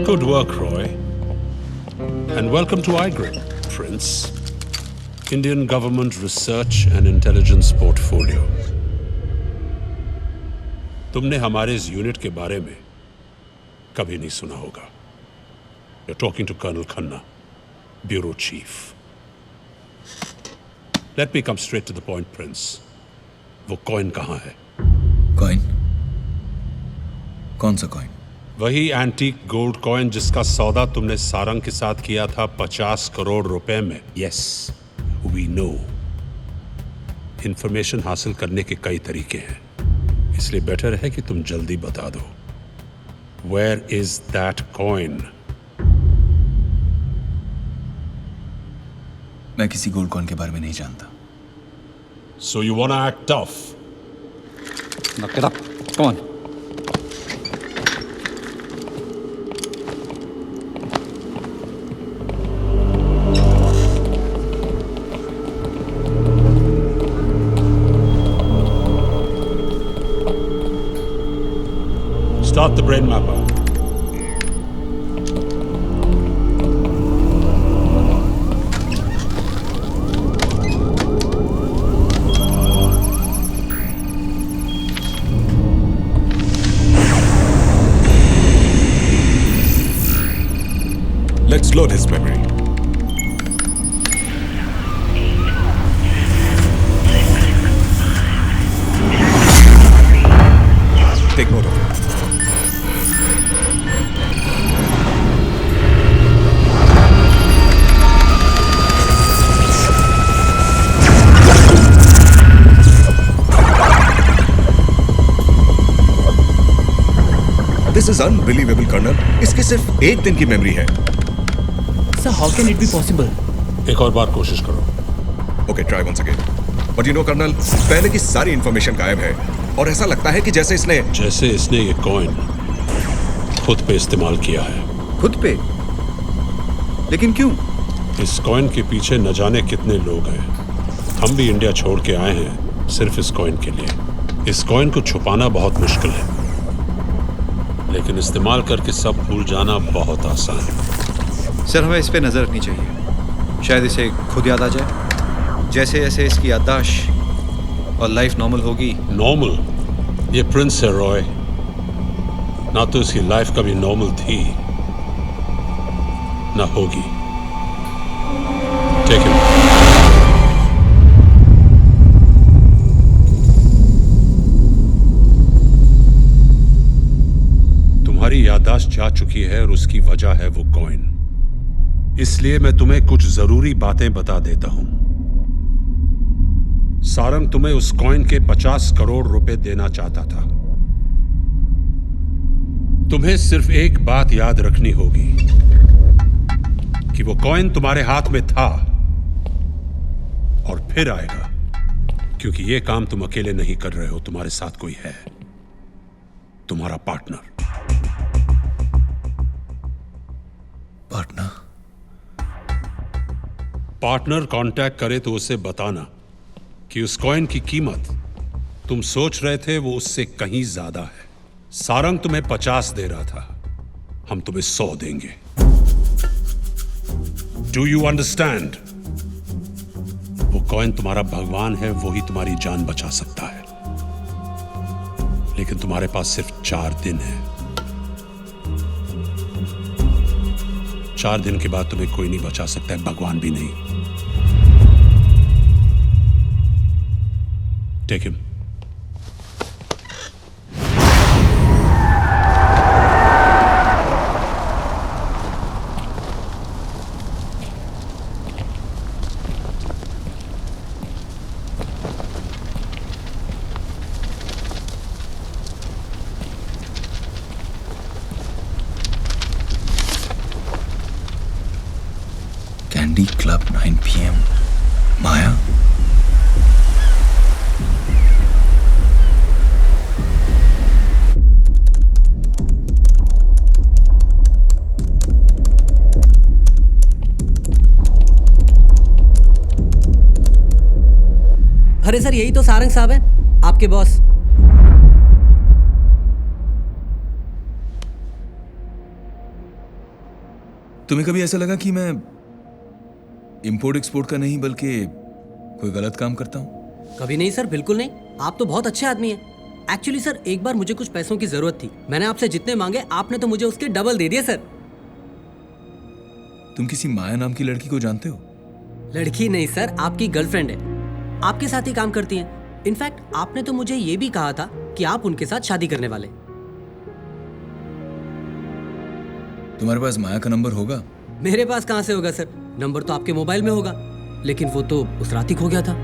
Good work, Roy. And welcome to iGRIP, Prince. Indian Government Research and Intelligence Portfolio. तुमने हमारे इस unit के बारे में कभी नहीं सुना होगा. You're talking to Colonel Khanna, Bureau Chief. Let me come straight to the point, Prince. वो कॉइन कहाँ है? कॉइन? कौन सा कॉइन? वही एंटीक गोल्ड कॉइन जिसका सौदा तुमने सारंग के साथ किया था 50 करोड़ रुपए में. Yes, we know. इंफॉर्मेशन हासिल करने के कई तरीके हैं, इसलिए बेटर है कि तुम जल्दी बता दो. Where is that coin? मैं किसी गोल्ड कॉइन के बारे में नहीं जानता. So you wanna act tough? Now get up. Come on. Start the brain mapper. Let's load his memory. Take note of it. This is unbelievable, Colonel. इसकी सिर्फ एक दिन की मेमोरी है. Sir, how can it be possible? एक और बार कोशिश करो. Okay, try once again. But you know, Colonel, पहले की सारी इंफॉर्मेशन गायब है और ऐसा लगता है कि जैसे इसने ये कॉइन खुद पे इस्तेमाल किया है. खुद पे? लेकिन क्यों? इस कॉइन के पीछे न जाने कितने लोग हैं. हम भी इंडिया छोड़ के आए हैं सिर्फ इस कॉइन के लिए. इस कॉइन को छुपाना बहुत मुश्किल है, लेकिन इस्तेमाल करके सब भूल जाना बहुत आसान है. सर, हमें इस पे नजर रखनी चाहिए. शायद इसे खुद याद आ जाए. जैसे जैसे इसकी याददाश्त और लाइफ नॉर्मल होगी. नॉर्मल? ये प्रिंस है रॉय. ना तो इसकी लाइफ कभी नॉर्मल थी ना होगी. Take him. तुम्हारी याददाश्त जा चुकी है और उसकी वजह है वो कॉइन. इसलिए मैं तुम्हें कुछ जरूरी बातें बता देता हूं. सारंग तुम्हें उस कॉइन के 50 करोड़ रुपए देना चाहता था. तुम्हें सिर्फ एक बात याद रखनी होगी कि वो कॉइन तुम्हारे हाथ में था और फिर आएगा, क्योंकि ये काम तुम अकेले नहीं कर रहे हो. तुम्हारे साथ कोई है, तुम्हारा पार्टनर. पार्टनर कांटेक्ट करे तो उसे बताना कि उस कॉइन की कीमत तुम सोच रहे थे वो उससे कहीं ज्यादा है. सारंग तुम्हें 50 दे रहा था, हम तुम्हें 100 देंगे. Do you understand? वो कॉइन तुम्हारा भगवान है, वो ही तुम्हारी जान बचा सकता है. लेकिन तुम्हारे पास सिर्फ 4 दिन है. 4 दिन के बाद तुम्हें कोई नहीं बचा सकता है, भगवान भी नहीं. Take him. Candy club 9 PM. Maya? अरे सर, यही तो सारंग साहब हैं, आपके बॉस. तुम्हें कभी ऐसा लगा कि मैं इंपोर्ट एक्सपोर्ट का नहीं बल्कि कोई गलत काम करता हूँ? कभी नहीं सर, बिल्कुल नहीं। आप तो बहुत अच्छे आदमी हैं। एक्चुअली सर, एक बार मुझे कुछ पैसों की जरूरत थी। मैंने आपसे जितने मांगे आपने तो मुझे उसके डबल दे दिए सर। तुम किसी माया नाम की लड़की को जानते हो? लड़की नहीं सर, आपकी गर्लफ्रेंड है। आपके साथ ही काम करती हैं। इनफैक्ट आपने तो मुझे ये भी कहा था कि आप उनके साथ शादी करने वाले। तुम्हारे पास माया का नंबर होगा? मेरे पास कहाँ से होगा सर? नंबर तो आपके मोबाइल में होगा, लेकिन वो तो उस रात ही खो गया था।